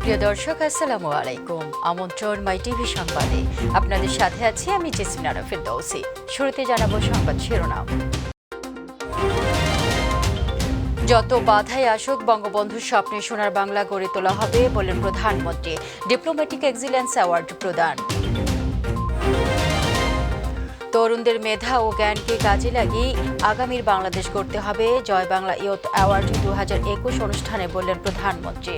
প্রিয় দর্শক, আসসালামু আলাইকুম। আমন্ত্রণ মাই টিভি সংবাদে। আপনাদের সাথে আছি আমি জেসমিনা ফেরদৌসী। শুরুতে জানাবো সংবাদ শিরোনাম। যত বাধাই আসুক বঙ্গবন্ধুর স্বপ্নে সোনার বাংলা গড়ে তোলা হবে বলেন প্রধানমন্ত্রী। ডিপ্লোম্যাটিক এক্সিলেন্স অ্যাওয়ার্ড প্রদান। তরুণদের মেধা ও জ্ঞানকে কাজে লাগিয়ে আগামীর বাংলাদেশ গড়তে হবে, জয় বাংলা ইয়ুথ অ্যাওয়ার্ড 2021 অনুষ্ঠানে বললেন প্রধানমন্ত্রী।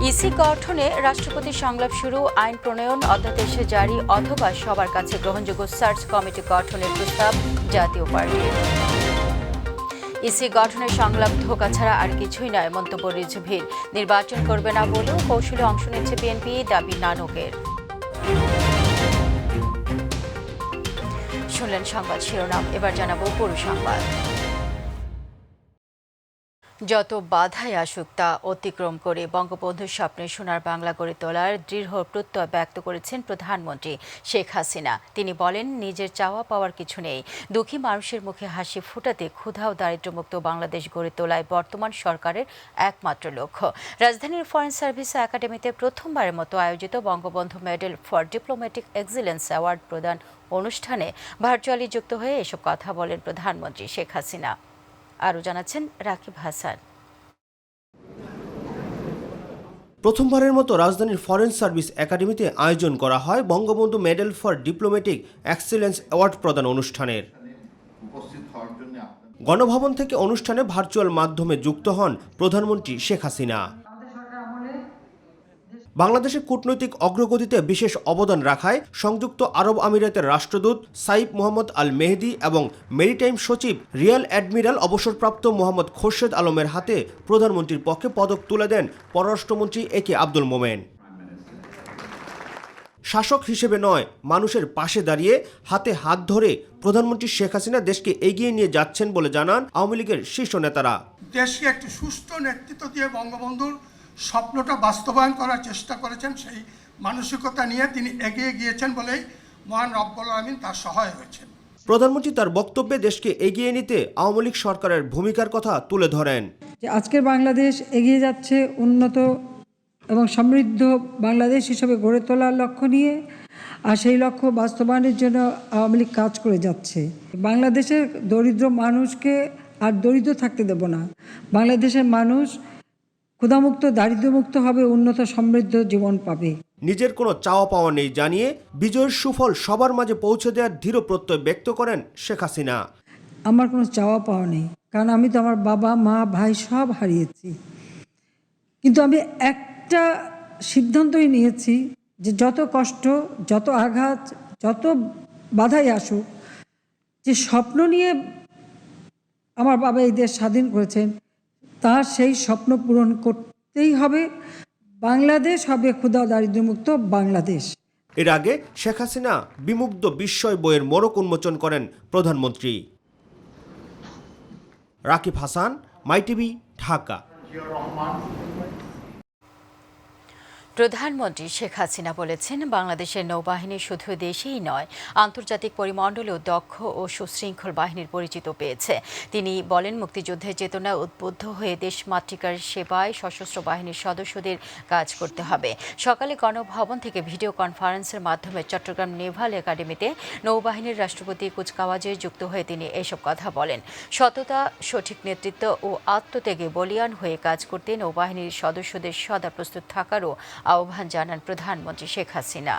ইসি গঠনে রাষ্ট্রপতির সংলাপ শুরু, আইন প্রণয়ন, অধ্যাদেশ জারি অথবা সবার কাছে গ্রহণযোগ্য সার্চ কমিটি গঠনের প্রস্তাব জাতীয় পার্টির। ইসি গঠনের সংলাপ ধোঁকা ছাড়া আর কিছুই নয়, মন্তব্য রিজভীর। নির্বাচন করবে না বলেও কৌশলে অংশ নিচ্ছে বিএনপি, দাবি নানকের। শুনলেন সংবাদ শিরোনাম, এবার জানাবো পুরো সংবাদ। যত বাধাই আসুক তা অতিক্রম করে বঙ্গবন্ধুর স্বপ্নে সোনার বাংলা গড়ে তোলার দৃঢ় প্রত্যয় ব্যক্ত করেছেন প্রধানমন্ত্রী শেখ হাসিনা। তিনি বলেন, নিজের চাওয়া পাওয়ার কিছু নেই, দুঃখী মানুষের মুখে হাসি ফোটাতে ক্ষুধা ও দারিদ্র্যমুক্ত বাংলাদেশ গড়ে তোলায় বর্তমান সরকারের একমাত্র লক্ষ্য। রাজধানীর ফরেন সার্ভিস একাডেমিতে প্রথমবারের মতো আয়োজিত Bangabandhu medal for diplomatic excellence award প্রদান অনুষ্ঠানে ভার্চুয়ালি যুক্ত হয়ে এসব কথা বলেন প্রধানমন্ত্রী শেখ হাসিনা। আরও জানাচ্ছেন রাকিব হাসান। প্রথমবারের মতো রাজধানীর ফরেন সার্ভিস একাডেমিতে আয়োজন করা হয় Bangabandhu medal for diplomatic excellence award প্রদান অনুষ্ঠানের। গণভবন থেকে অনুষ্ঠানে ভার্চুয়াল মাধ্যমে যুক্ত হন প্রধানমন্ত্রী শেখ হাসিনা। বাংলাদেশের কূটনৈতিক অগ্রগতিতে বিশেষ অবদান রাখায় সংযুক্ত আরব আমিরাতের রাষ্ট্রদূত সাইফ মোহাম্মদ আল মেহেদি এবং মেরিটাইম সচিব রিয়াল অ্যাডমিরাল অবসরপ্রাপ্ত মোহাম্মদ খোরশেদ আলমের হাতে প্রধানমন্ত্রীর পক্ষে পদক তুলে দেন পররাষ্ট্রমন্ত্রী একে আব্দুল মোমেন। শাসক হিসেবে নয়, মানুষের পাশে দাঁড়িয়ে হাতে হাত ধরে প্রধানমন্ত্রী শেখ হাসিনা দেশকে এগিয়ে নিয়ে যাচ্ছেন বলে জানান আওয়ামী লীগের শীর্ষ নেতারা। দেশকে একটি সুস্থ নেতৃত্ব দিয়ে বঙ্গবন্ধুর স্বপ্নটা বাস্তবায়ন করার চেষ্টা করেছেন, সেই মানসিকতা নিয়ে তিনি এগিয়ে গিয়েছেন বলেই মহান রব্বুল আলামিন তার সহায় হয়েছেন। প্রধানমন্ত্রী তার বক্তব্যে দেশকে এগিয়ে নিতে আওয়ামী লীগ সরকারের ভূমিকার কথা তুলে ধরেন। আজকের বাংলাদেশ এগিয়ে যাচ্ছে উন্নত এবং সমৃদ্ধ বাংলাদেশ হিসেবে গড়ে তোলার লক্ষ্য নিয়ে, আর সেই লক্ষ্য বাস্তবায়নের জন্য আওয়ামী লীগ কাজ করে যাচ্ছে। বাংলাদেশের দরিদ্র মানুষকে আর দরিদ্র থাকতে দেব না। বাংলাদেশের মানুষ ক্ষুধামুক্ত, দারিদ্র্যমুক্ত হবে, উন্নত সমৃদ্ধ জীবন পাবে। নিজের কোনো চাওয়া পাওয়া নেই জানিয়ে বিজয়ের সুফল সবার মাঝে পৌঁছে দেওয়ার দৃঢ় প্রত্যয় ব্যক্ত করেন শেখ হাসিনা। আমার কোনো চাওয়া পাওয়া নেই, কারণ আমি তো আমার বাবা, মা, ভাই সব হারিয়েছি। কিন্তু আমি একটা সিদ্ধান্তই নিয়েছি যে যত কষ্ট, যত আঘাত, যত বাধাই আসুক, যে স্বপ্ন নিয়ে আমার বাবা এই দেশ স্বাধীন করেছেন, তার সেই স্বপ্ন পূরণ করতেই হবে। বাংলাদেশ হবে ক্ষুধা দারিদ্র্যমুক্ত বাংলাদেশ। এর আগে শেখ হাসিনা বিমুগ্ধ বিস্ময় বইয়ের মোড়ক উন্মোচন করেন প্রধানমন্ত্রী। রাকিব হাসান, মাই টিভি, ঢাকা। প্রধানমন্ত্রী শেখ হাসিনা বলেছেন, বাংলাদেশের নৌবাহিনী শুধু দেশেই নয়, আন্তর্জাতিক পরিমণ্ডলেও দক্ষ ও সুশৃঙ্খল বাহিনীর পরিচিত পেয়েছে। তিনি বলেন, মুক্তিযুদ্ধের চেতনায় উদ্বুদ্ধ হয়ে দেশমাতৃকার সেবায় সশস্ত্র বাহিনীর সদস্যদের কাজ করতে হবে। সকালে গণভবন থেকে ভিডিও কনফারেন্সের মাধ্যমে চট্টগ্রাম নেভাল একাডেমিতে নৌবাহিনীর রাষ্ট্রপতি কুচকাওয়াজে যুক্ত হয়ে তিনি এসব কথা বলেন। সততা, সঠিক নেতৃত্ব ও আত্মত্যাগে বলিয়ান হয়ে কাজ করতে নৌবাহিনীর সদস্যদের সদা প্রস্তুত থাকারও আহ্বান জানান প্রধানমন্ত্রী শেখ হাসিনা।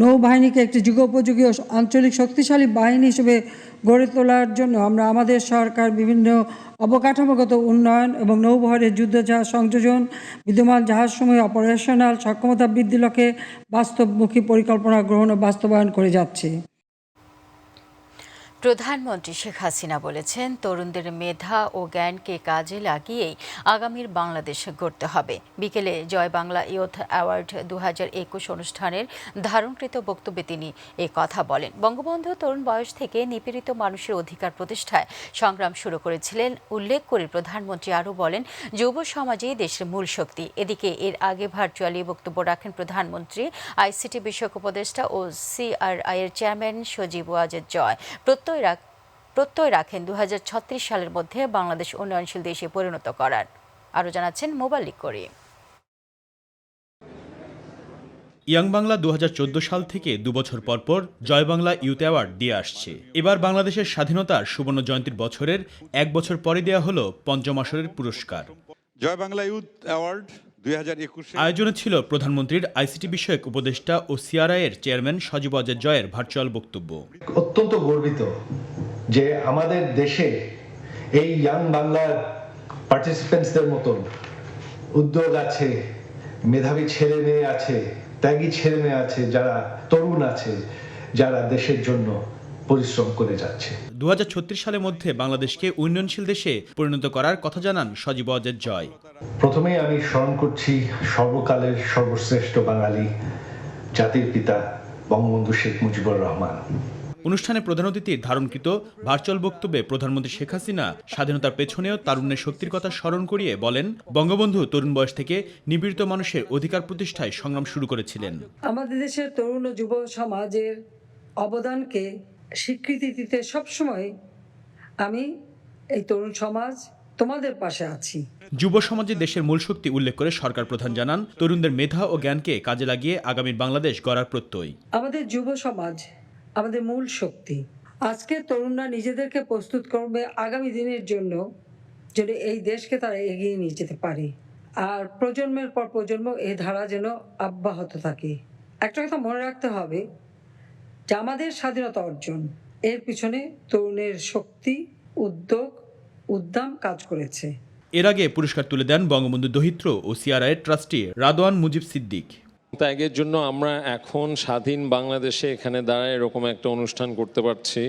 নৌবাহিনীকে একটি যুগোপযোগী ও আঞ্চলিক শক্তিশালী বাহিনী হিসেবে গড়ে তোলার জন্য আমরা আমাদের সরকার বিভিন্ন অবকাঠামোগত উন্নয়ন এবং নৌবহরের যুদ্ধজাহাজ সংযোজন, বিদ্যমান জাহাজসমূহ অপারেশনাল সক্ষমতা বৃদ্ধি লক্ষ্যে বাস্তবমুখী পরিকল্পনা গ্রহণ ও বাস্তবায়ন করে যাচ্ছে। প্রধানমন্ত্রী শেখ হাসিনা বলেছেন, তরুণদের মেধা ও জ্ঞানকে কাজে লাগিয়েই আগামীর বাংলাদেশ গড়তে হবে। বিকেলে জয় বাংলা ইয়ুথ অ্যাওয়ার্ড 2021 অনুষ্ঠানের ধারণকৃত বক্তব্যে তিনি এ কথা বলেন। বঙ্গবন্ধু তরুণ বয়স থেকে নিপীড়িত মানুষের অধিকার প্রতিষ্ঠায় সংগ্রাম শুরু করেছিলেন উল্লেখ করে প্রধানমন্ত্রী আরও বলেন, যুব সমাজই দেশের মূল শক্তি। এদিকে এর আগে ভার্চুয়ালি বক্তব্য রাখেন প্রধানমন্ত্রী, আইসিটি বিষয়ক উপদেষ্টা ও সিআরআই এর চেয়ারম্যান সজীব ওয়াজেদ জয়। প্রত্যয় রাখেন 2036 সালের মধ্যে বাংলাদেশ উন্নয়নশীল দেশে পরিণত করার। আরও জানাচ্ছেন মোবাল্লিক করিম। ইয়াং বাংলা 2014 সাল থেকে 2 বছর পর পর জয় বাংলা ইউথ অ্যাওয়ার্ড দিয়ে আসছে। এবার বাংলাদেশের স্বাধীনতার সুবর্ণ জয়ন্তীর বছরের 1 বছর পরে দেওয়া হলো পঞ্চম আসরের পুরস্কার। জয় বাংলা ইউথ অ্যাওয়ার্ড 2021 আয়োজনে ছিল প্রধানমন্ত্রীর আইসিটি বিষয়ক উপদেষ্টা ও সিআরআই এর চেয়ারম্যান সজীব ওয়াজেদ জয়ের ভার্চুয়াল বক্তব্য। অত্যন্ত গর্বিত যে আমাদের দেশে এই ইয়াং বাংলার পার্টিসিপেন্টসদের মতন উদ্যোগ আছে, মেধাবী ছেলে মেয়ে আছে, ত্যাগী ছেলে মেয়ে আছে, যারা তরুণ আছে, যারা দেশের জন্য পরিশ্রম করে যাচ্ছে। 2036 সালের মধ্যে বাংলাদেশকে উন্নয়নশীল দেশে পরিণত করার কথা জানান সজীব ওয়াজেদ জয়। প্রথমেই আমি স্মরণ করছি সর্বকালের সর্বশ্রেষ্ঠ বাঙালি জাতির পিতা বঙ্গবন্ধু শেখ মুজিবুর রহমান। অনুষ্ঠানে প্রধান অতিথির ধারণকৃত ভার্চুয়াল বক্তব্যে প্রধানমন্ত্রী শেখ হাসিনা স্বাধীনতার পেছনেও তারুণ্যের শক্তির কথা স্মরণ করিয়ে বলেন, বঙ্গবন্ধু তরুণ বয়স থেকে নিপীড়িত মানুষের অধিকার প্রতিষ্ঠায় সংগ্রাম শুরু করেছিলেন। আমাদের দেশের তরুণ ও যুব সমাজের অবদানকে স্বীকৃতি দিতে সবসময় আমি এই তরুণ সমাজ তোমাদের পাশে আছি। যুব সমাজে দেশের মূল শক্তি উল্লেখ করে সরকার প্রধান জানান, তরুণদের মেধা ও জ্ঞানকে কাজে লাগিয়ে আগামীর বাংলাদেশ গড়ার প্রত্যয়। আমাদের যুব সমাজ আমাদের মূল শক্তি। আজকে তরুণরা নিজেদেরকে প্রস্তুত করবে আগামী দিনের জন্য, যেন এই দেশকে তারা এগিয়ে নিয়ে যেতে পারে, আর প্রজন্মের পর প্রজন্ম এই ধারা যেন অব্যাহত থাকে। একটা কথা মনে রাখতে হবে যে আমাদের স্বাধীনতা অর্জন এর পিছনে তরুণের শক্তি, উদ্যোগ, উদ্যম কাজ করেছে। এর আগে পুরস্কার তুলে দেন বঙ্গবন্ধু দহিত্র ও সিআরআই এর ট্রাস্টি রাদওয়ান মুজিব সিদ্দিক। ত্যাগের জন্য আমরা এখন স্বাধীন বাংলাদেশে এখানে দাঁড়ায় এরকম একটা অনুষ্ঠান করতে পারছি।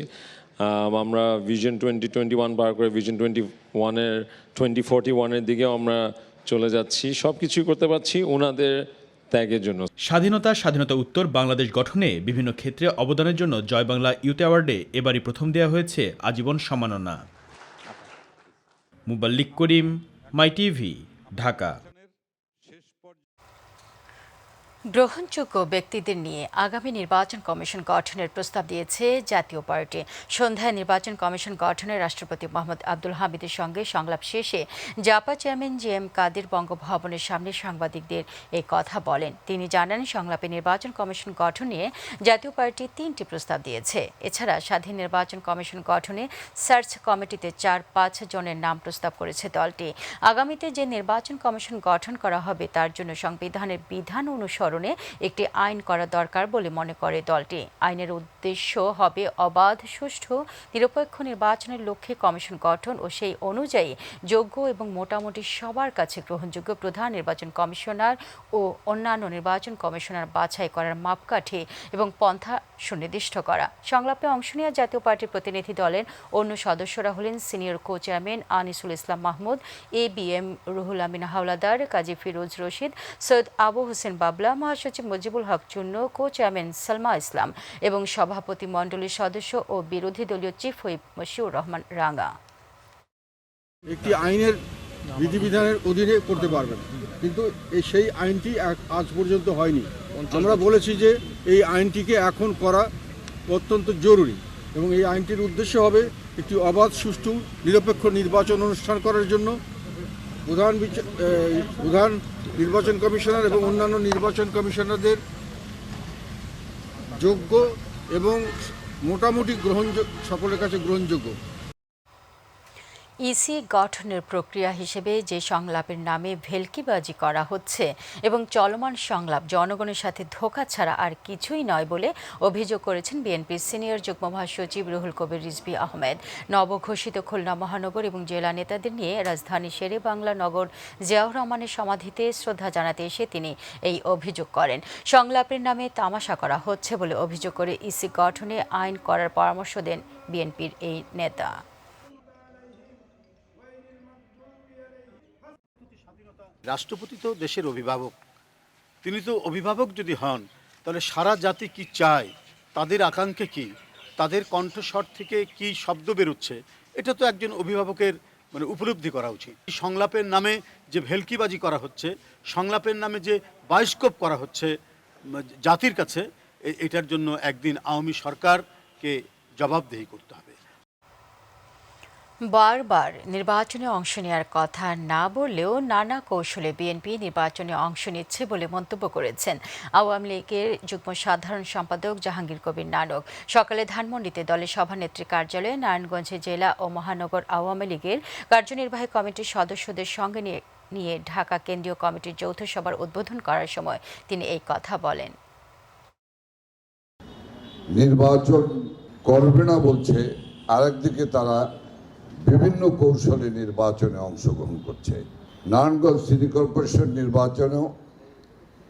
আমরা ভিশন 2021 পার করে ভিশন 2041-এর দিকেও আমরা চলে যাচ্ছি। সব কিছুই করতে পারছি ওনাদের ত্যাগের জন্য। স্বাধীনতা উত্তর বাংলাদেশ গঠনে বিভিন্ন ক্ষেত্রে অবদানের জন্য জয় বাংলা ইউথ অ্যাওয়ার্ডে এবারই প্রথম দেওয়া হয়েছে আজীবন সম্মাননা। মোবাল্লিক করিম, মাই টিভি, ঢাকা। গ্রহণযোগ্য ব্যক্তিদের নিয়ে আগামী নির্বাচন কমিশন গঠনের প্রস্তাব দিয়েছে জাতীয় পার্টি। সন্ধ্যায় নির্বাচন কমিশন গঠনে রাষ্ট্রপতি মোহাম্মদ আব্দুল হামিদের সঙ্গে সংলাপ শেষে জাপা চেয়ারম্যান JM কাদের বঙ্গভবনের সামনে সাংবাদিকদের এই কথা বলেন। তিনি জানান, সংলাপে নির্বাচন কমিশন গঠন নিয়ে জাতীয় পার্টি 3টি প্রস্তাব দিয়েছে। এছাড়া স্বাধীন নির্বাচন কমিশন গঠনে সার্চ কমিটিতে 4-5 জনের নাম প্রস্তাব করেছে দলটি। আগামীতে যে নির্বাচন কমিশন গঠন করা হবে তার জন্য সংবিধানের বিধান অনুসরণে একটি আইন করা দরকার বলে মনে করে দলটি। আইনের উদ্দেশ্য হবে অবাধ, সুষ্ঠু, নিরপেক্ষ নির্বাচনের লক্ষ্যে কমিশন গঠন ও সেই অনুযায়ী যোগ্য এবং মোটামুটি সবার কাছে গ্রহণযোগ্য প্রধান নির্বাচন কমিশনার ও অন্যান্য নির্বাচন কমিশনার বাছাই করার মাপকাঠি এবং পন্থা সুনির্দিষ্ট করা। সংলাপে অংশ নেওয়া জাতীয় পার্টির প্রতিনিধি দলের অন্য সদস্যরা হলেন সিনিয়র কো চেয়ারম্যান আনিসুল ইসলাম মাহমুদ, ABM রুহুল আমিন হাওলাদার, কাজী ফিরোজ রশিদ, সৈয়দ আবু হোসেন বাবলা, মহাসচিব মুজিবুল হক চূন্য, কো চেয়ারম্যান সালমা ইসলাম এবং সভাপতি মণ্ডলীর সদস্য ও বিরোধী দলীয় চিফ হুইপ মশিউর রহমান রাঙা। একটি আইনের বিধিবিধানের অধীনে করতে পারবেন, কিন্তু সেই আইনটি আজ পর্যন্ত হয়নি। আমরা বলেছি যে এই আইনটিকে এখন করা অত্যন্ত জরুরি এবং এই আইনটির উদ্দেশ্য হবে একটি অবাধ, সুষ্ঠু, নিরপেক্ষ নির্বাচন অনুষ্ঠান করার জন্য প্রধান নির্বাচন কমিশনার এবং অন্যান্য নির্বাচন কমিশনারদের যোগ্য এবং মোটামুটি সকলের কাছে গ্রহণযোগ্য। ইসি গঠনের প্রক্রিয়া হিসেবে যে সংলাপের নামে ভেলকিবাজি করা হচ্ছে এবং চলমান সংলাপ জনগণের সাথে ধোঁকা ছাড়া আর কিছুই নয় বলে অভিযোগ করেছেন বিএনপির সিনিয়র যুগ্ম মহাসচিব রুহুল কবির রিজভী আহমেদ। নবঘোষিত খুলনা মহানগর এবং জেলা নেতাদের নিয়ে রাজধানী শেরে বাংলা নগর জিয়াউর রহমানের সমাধিতে শ্রদ্ধা জানাতে এসে তিনি এই অভিযোগ করেন। সংলাপের নামে তামাশা করা হচ্ছে বলে অভিযোগ করে ইসি গঠনে আইন করার পরামর্শ দেন বিএনপির এই নেতা। রাষ্ট্রপতি তো দেশের অভিভাবক, তিনি তো অভিভাবক যদি হন তাহলে সারা জাতি কি চায়, তাদের আকাঙ্ক্ষা কি, তাদের কণ্ঠস্বর থেকে কি শব্দ বেরোচ্ছে, এটা তো একজন অভিভাবকের উপলব্ধি করা উচিত। সংলাপের নামে যে ভেলকিবাজি করা হচ্ছে, সংলাপের নামে যে বায়োস্কোপ করা হচ্ছে জাতির কাছে, এটার জন্য একদিন আওয়ামী সরকারকে জবাবদিহি করতে হবে। বারবার নির্বাচনে অংশ নেওয়ার কথা না বললেও নানা কৌশলে বিএনপি নির্বাচনে অংশ নিচ্ছে বলে মন্তব্য করেছেন আওয়ামী লীগের যুগ্ম সাধারণ সম্পাদক জাহাঙ্গীর কবির নানক। সকালে ধানমন্ডিতে দলের সভানেত্রী কার্যালয়ে নারায়ণগঞ্জে জেলা ও মহানগর আওয়ামী লীগের কার্যনির্বাহী কমিটির সদস্যদের সঙ্গে নিয়ে ঢাকা কেন্দ্রীয় কমিটির যৌথ সভার উদ্বোধন করার সময় তিনি এই কথা বলেন। নির্বাচন করবে না বলছে, আরেকদিকে তারা বিভিন্ন কৌশলে নির্বাচনে অংশগ্রহণ করছে। নারায়ণগঞ্জ সিটি কর্পোরেশন নির্বাচনেও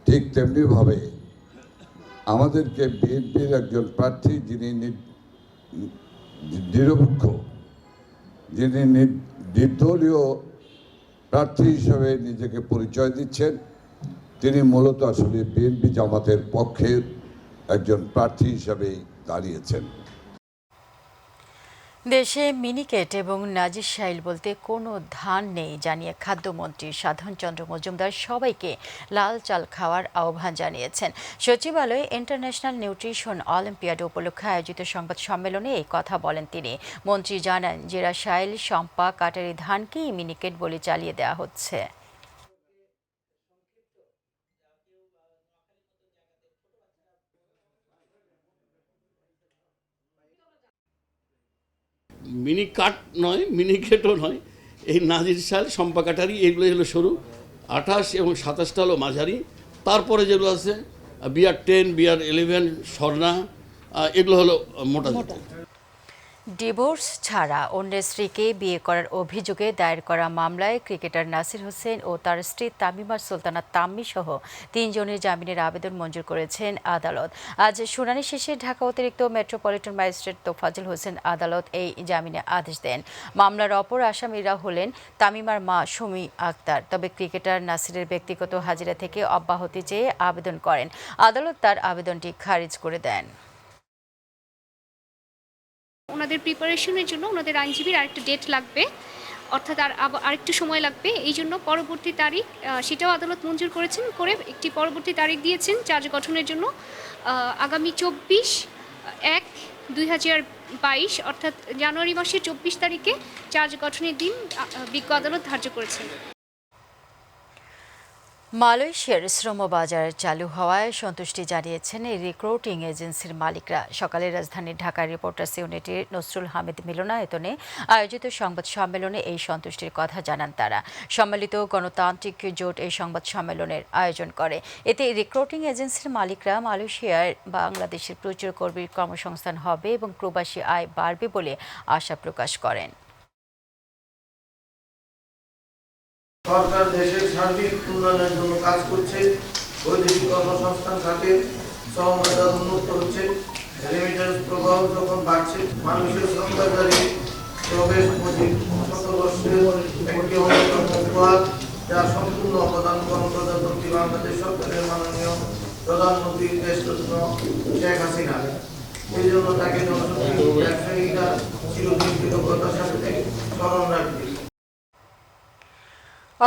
ঠিক তেমনিভাবে আমাদেরকে বিএনপির একজন প্রার্থী যিনি নিরপেক্ষ, যিনি নির্দলীয় প্রার্থী হিসেবে নিজেকে পরিচয় দিচ্ছেন, তিনি মূলত আসলে বিএনপি জামাতের পক্ষের একজন প্রার্থী হিসেবেই দাঁড়িয়েছেন। দেশে মিনিকেট এবং নাজিরশাইল বলতে কোনো ধান নেই জানিয়ে খাদ্যমন্ত্রী সাধন চন্দ্র মজুমদার সবাইকে লাল চাল খাওয়ার আহ্বান জানিয়েছেন। সচিবালয়ে ইন্টারন্যাশনাল নিউট্রিশন অলিম্পিয়াড উপলক্ষে আয়োজিত সংবাদ সম্মেলনে এই কথা বলেন তিনি। মন্ত্রী জানান, জেরাশাইল, শম্পা, কাটারি ধানকেই মিনিকেট বলে চালিয়ে দেওয়া হচ্ছে। মিনি কাট নয়, মিনিকেটও নয়, এই নাজিরশাইল, শম্পা, কাটারি এগুলো হলো সরু, 28 এবং 27টা হলো মাঝারি, তারপরে যেগুলো আছে BR10, BR11, স্বর্ণা, এগুলো হলো মোটা জাতের। ডিভোর্স ছাড়া অন্যের স্ত্রীকে বিয়ে করার অভিযোগে দায়ের করা মামলায় ক্রিকেটার নাসির হোসেন ও তার স্ত্রী তামিমা সুলতানা তাম্মি সহ 3 জনের জামিনের আবেদন মঞ্জুর করেছেন আদালত। আজ শুনানি শেষে ঢাকা অতিরিক্ত মেট্রোপলিটন ম্যাজিস্ট্রেট তোফাজ্জল হোসেন আদালত এই জামিনের আদেশ দেন। মামলার অপর আসামিরা হলেন তামিমার মা সুমি আক্তার। তবে ক্রিকেটার নাসিরের ব্যক্তিগত হাজিরা থেকে অব্যাহতি চেয়ে আবেদন করেন। আদালত তার আবেদনটি খারিজ করে দেন। ওনাদের প্রিপারেশনের জন্য ওনাদের আইনজীবীর আরেকটা ডেট লাগবে, অর্থাৎ আরেকটু সময় লাগবে। এই জন্য পরবর্তী তারিখ সেটাও আদালত মঞ্জুর করেছেন, করে একটি পরবর্তী তারিখ দিয়েছেন চার্জ গঠনের জন্য। আগামী 24/1/2022 অর্থাৎ জানুয়ারি মাসের 24 তারিখে চার্জ গঠনের দিন বিজ্ঞ আদালত ধার্য করেছেন। মালয়েশিয়ার শ্রমবাজার চালু হওয়ায় সন্তুষ্টি জানিয়েছেন রিক্রুটিং এজেন্সির মালিকরা। সকালে রাজধানীর ঢাকা রিপোর্টার্স ইউনিটির নসরুল হামিদ মিলনায়তনে আয়োজিত সংবাদ সম্মেলনে এই সন্তুষ্টির কথা জানান তারা। সম্মিলিত গণতান্ত্রিক জোট এই সংবাদ সম্মেলনের আয়োজন করে। এতে রিক্রুটিং এজেন্সির মালিকরা মালয়েশিয়ায় বাংলাদেশের প্রচুর কর্মীর কর্মসংস্থান হবে এবং প্রবাসী আয় বাড়বে বলে আশা প্রকাশ করেন। সরকার দেশের সার্বিক উন্নয়নের জন্য কাজ করছে। বৈদেশিক কর্মসংস্থান খাতে শ্রমবাজার উন্নত হচ্ছে। রেমিটেন্স প্রবাহ যখন বাড়ছে, মানুষের শ্রমবাজারে প্রবেশ 25 বর্ষের একটি অন্যতম উপহার, যার সম্পূর্ণ অবদান গণপ্রজাতন্ত্রী বাংলাদেশ সরকারের মাননীয় প্রধানমন্ত্রী দেশরত্ন শেখ হাসিনা। এই জন্য তাকে জনশক্তি ব্যবসায়ীরা চিরদিন কৃতজ্ঞতার সাথে স্মরণ রাখবে।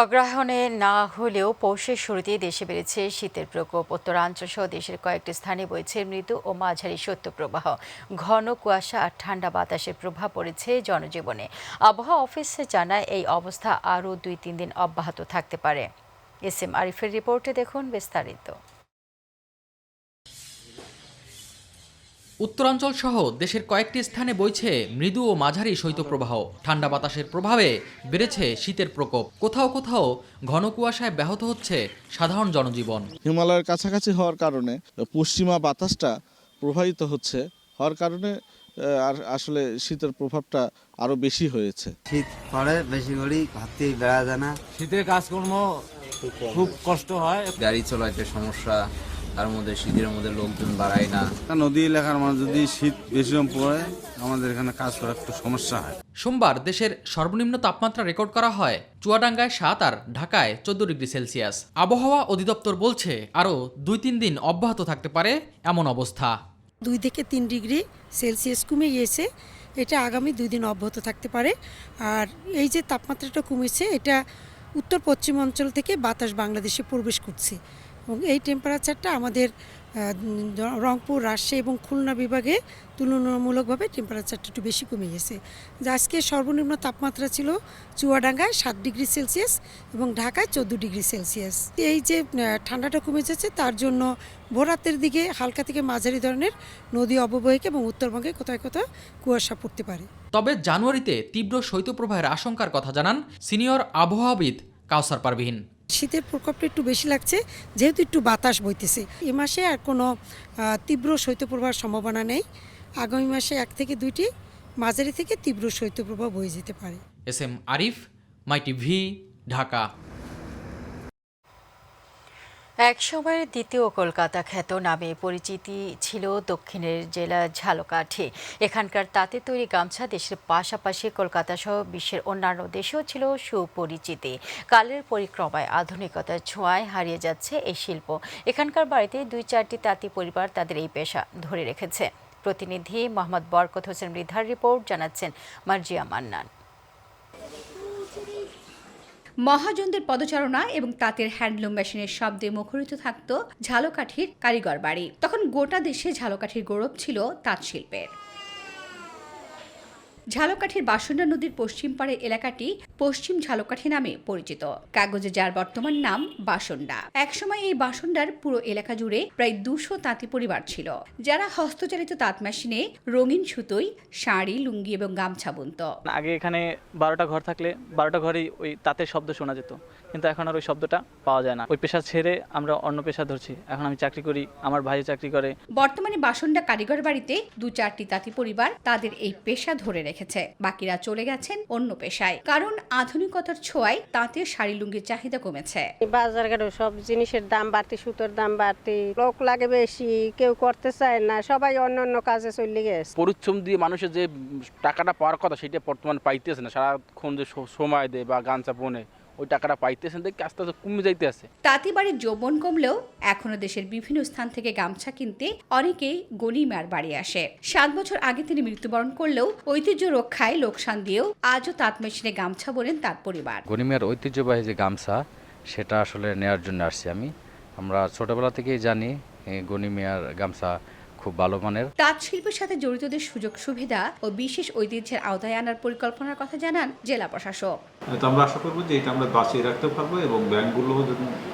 অগ্রহায়ণে না হলেও পৌষের শুরুতেই দেশে বেড়েছে শীতের প্রকোপ। উত্তরাঞ্চল সহ দেশের কয়েকটি স্থানে বইছে মৃদু ও মাঝারি শৈত্যপ্রবাহ। ঘন কুয়াশা আর ঠান্ডা বাতাসের প্রভাব পড়েছে জনজীবনে। আবহাওয়া অফিস জানায় এই অবস্থা আরও 2-3 দিন অব্যাহত থাকতে পারে। SM আরিফের রিপোর্টে দেখুন বিস্তারিত। উত্তরাঞ্চল সহ দেশের কয়েকটি স্থানে বইছে মৃদু ও মাঝারি শৈত্যপ্রবাহ। ঠান্ডা বাতাসের প্রভাবে বেড়েছে শীতের প্রকোপ। কোথাও কোথাও ঘন কুয়াশায় ব্যাহত হচ্ছে সাধারণ জনজীবন। হিমালয়ের কাছাকাছি হওয়ার কারণে পশ্চিমা বাতাসটা প্রবাহিত হওয়ার কারণে আর আসলে শীতের প্রভাবটা আরো বেশি হয়েছে। শীত পড়ে বেশি করে হাতে বেড়া যায় না, শীতের কাজকর্ম খুব কষ্ট হয়, গাড়ি চলাইতে সমস্যা, তার মধ্যে শীতের মধ্যে লোকজন বাড়ায় না। নদী এলাকার মাঝে যদি শীত বেশি পড়ে আমাদের এখানে কাজ করা একটু সমস্যা হয়। সোমবার দেশের সর্বনিম্ন তাপমাত্রা রেকর্ড করা হয় চুয়াডাঙ্গায় 7 আর ঢাকায় 14 ডিগ্রি সেলসিয়াস। আবহাওয়া অধিদপ্তর বলছে আরও 2-3 দিন অব্যাহত থাকতে পারে এমন অবস্থা। 2 থেকে 3 ডিগ্রি সেলসিয়াস কমে গিয়েছে, এটা আগামী 2 দিন অব্যাহত থাকতে পারে। আর এই যে তাপমাত্রাটা কমেছে, এটা উত্তর পশ্চিম অঞ্চল থেকে বাতাস বাংলাদেশে প্রবেশ করছে এবং এই টেম্পারেচারটা আমাদের রংপুর, রাজশাহী এবং খুলনা বিভাগে তুলনামূলকভাবে টেম্পারেচারটা একটু বেশি কমে গেছে। আজকে সর্বনিম্ন তাপমাত্রা ছিল চুয়াডাঙ্গায় 7 ডিগ্রি সেলসিয়াস এবং ঢাকায় 14 ডিগ্রি সেলসিয়াস। এই যে ঠান্ডাটা কমে যাচ্ছে, তার জন্য ভোররাতের দিকে হালকা থেকে মাঝারি ধরনের নদী অববাহিকা এবং উত্তরবঙ্গে কোথায় কোথাও কুয়াশা পড়তে পারে। তবে জানুয়ারিতে তীব্র শৈত্যপ্রবাহের আশঙ্কার কথা জানান সিনিয়র আবহাওয়াবিদ কাউসার পারভীন। শীতের প্রকোপটা একটু বেশি লাগছে, যেহেতু একটু বাতাস বইতেছে। এ মাসে আর কোনো তীব্র শৈত্যপ্রবাহের সম্ভাবনা নেই। আগামী মাসে 1 থেকে 2টি মাঝারি থেকে তীব্র শৈত্যপ্রবাহ বয়ে যেতে পারে। SM Arif, MyTV, Dhaka. একসময়ের দ্বিতীয় কলকাতা খ্যাত নামে পরিচিতি ছিল দক্ষিণের জেলা ঝালকাঠি। এখানকার তাঁতে তৈরি গামছা দেশের পাশাপাশি কলকাতা সহ বিশ্বের অন্যান্য দেশেও ছিল সুপরিচিতি। কালের পরিক্রমায় আধুনিকতার ছোঁয়ায় হারিয়ে যাচ্ছে এই শিল্প। এখানকার বাড়িতে 2-4টি তাঁতি পরিবার তাদের এই পেশা ধরে রেখেছে। প্রতিনিধি মোহাম্মদ বরকত হোসেন মৃধার রিপোর্ট, জানাচ্ছেন মার্জিয়া মান্নান। মহাজনদের পদচারণা এবং তাঁতের হ্যান্ডলুম মেশিনের শব্দে মুখরিত থাকত ঝালকাঠির কারিগর বাড়ি। তখন গোটা দেশে ঝালকাঠির গৌরব ছিল তাঁত শিল্পের। ঝালকাঠির বাসন্ডা নদীর পশ্চিম পাড়ের এলাকাটি পশ্চিম ঝালকাঠি নামে পরিচিত, কাগজে যার বর্তমান নাম বাসন্ডা। একসময় এই বাসন্ডার পুরো এলাকা জুড়ে প্রায় 200 তাঁতি পরিবার ছিল, যারা হস্তচালিত তাঁত মেশিনে রঙিন সুতোয় শাড়ি, লুঙ্গি এবং গামছা বুনত। আগে এখানে 12টা ঘর থাকলে 12টা ঘরেই ওই তাঁতের শব্দ শোনা যেত, কিন্তু এখন আর ওই শব্দটা পাওয়া যায় না। ওই পেশা ছেড়ে আমরা অন্য পেশা ধরছি। এখন আমি চাকরি করি, আমার ভাই চাকরি করে। বর্তমানে বাসন্ডা কারিগর বাড়িতে 2-4টি তাঁতি পরিবার তাদের এই পেশা ধরে রেখেছে, বাকিরা চলে গেছেন অন্য পেশায়। কারণ আধুনিকতার ছোঁয়ায় তাঁতের শাড়ি লুঙ্গির চাহিদা কমেছে। বাজার ঘাটে সব জিনিসের দাম বাড়তি, সুতোর দাম বাড়তি, লোক লাগে বেশি, কেউ করতে চায় না, সবাই অন্য অন্য কাজে চলে গেছে। পরিশ্রম দিয়ে মানুষের যে টাকাটা পাওয়ার কথা সেটা বর্তমানে পাইতেছে না। সারাক্ষণ যে সময় দেয় বা গামছা বোনে, ওই টাকাটা পাইতেছেন দেখে আস্তে আস্তে কমে যাইতে আছে। তাঁতি বাড়ির যৌবন কমলেও এখনো দেশের বিভিন্ন স্থান থেকে গামছা কিনতে অনেকেই গনিমার বাড়ি আসে। 7 বছর আগে তিনি মৃত্যুবরণ করলেও ঐতিহ্য রক্ষায় লোকসান দিয়েও আজও তাঁত মেশিনে গামছা বোনেন তাঁত পরিবার। গনিমার ঐতিহ্যবাহী যে গামছা, সেটা আসলে নেয়ার জন্য আসছি আমি। আমরা ছোটবেলা থেকেই জানি গনিমিয়ার গামছা খুব ভালো মানের। তাঁত শিল্পের সাথে জড়িতদের সুযোগ সুবিধা ও বিশেষ ঐতিহ্যের আওতায় আনার পরিকল্পনার কথা জানান জেলা প্রশাসক। তো আমরা আশা করবো যে এটা আমরা বাঁচিয়ে রাখতে পারবো এবং ব্যাংকগুলো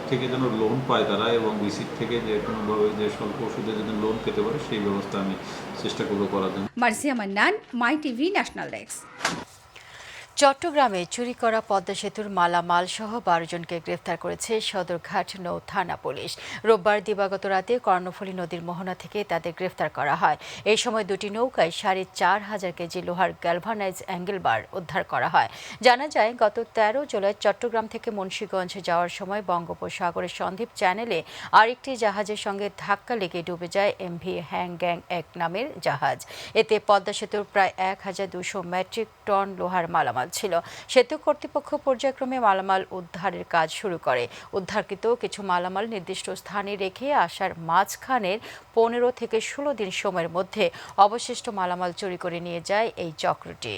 থেকে যেন লোন পায় তারা, এবং বিসিক থেকে যে কোনোভাবে যে স্বল্প ওষুধে যেন লোন পেতে পারে সেই ব্যবস্থা আমি চেষ্টা করবো করার জন্য। Marjia Mannan, MyTV, national desk. চট্টগ্রামে চুরি করা পদ্মা সেতুর মালামাল সহ 12 জনকে গ্রেফতার করেছে সদরঘাট নৌ থানা পুলিশ। রোববার দিবাগত রাতে কর্ণফুলী নদীর মোহনা থেকে তাদের গ্রেফতার করা হয়। এই সময় 2টি নৌকায় 4,500 কেজি লোহার গ্যালভানাইজ অ্যাঙ্গেল বার উদ্ধার করা হয়। জানা যায়, গত 13 জুলাই চট্টগ্রাম থেকে মুন্সিগঞ্জ যাওয়ার সময় বঙ্গোপসাগরের সন্দ্বীপ চ্যানেলে আরেকটি জাহাজের সঙ্গে ধাক্কা লেগে ডুবে যায় MV হ্যাংগ্যাং 1 নামের জাহাজ। এতে পদ্মা সেতুর প্রায় 1200 মেট্রিক টন লোহার মালামাল ছিল। সেতু কর্তৃপক্ষ পর্যায়ক্রমে মালামাল উদ্ধারের কাজ শুরু করে। উদ্ধারকৃত কিছু মালামাল নির্দিষ্ট স্থানে রেখে আসার মাঝখানের 15 থেকে 16 দিন সময়ের মধ্যে অবশিষ্ট মালামাল চুরি করে নিয়ে যায় এই চক্রটি।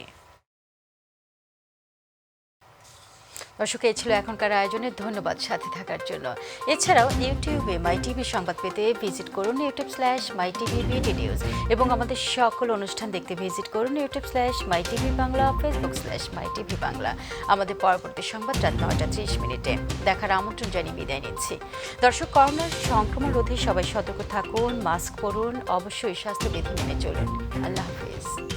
দর্শক, এই ছিল এখনকার আয়োজনে। ধন্যবাদ সাথে থাকার জন্য। এছাড়াও ইউটিউবে মাই টিভি সংবাদ পেতে ভিজিট করুন youtube/mytvbd নিউজ এবং আমাদের সকল অনুষ্ঠান দেখতে ভিজিট করুন youtube/mytv বাংলা, facebook/mytv বাংলা। আমাদের পরবর্তী সংবাদ রাত 9:30 দেখার আমন্ত্রণ জানিয়ে বিদায় নিচ্ছি। দর্শক, করোনার সংক্রমণ রোধে সবাই সতর্ক থাকুন, মাস্ক পরুন, অবশ্যই স্বাস্থ্যবিধি মেনে চলুন। আল্লাহ হাফিজ।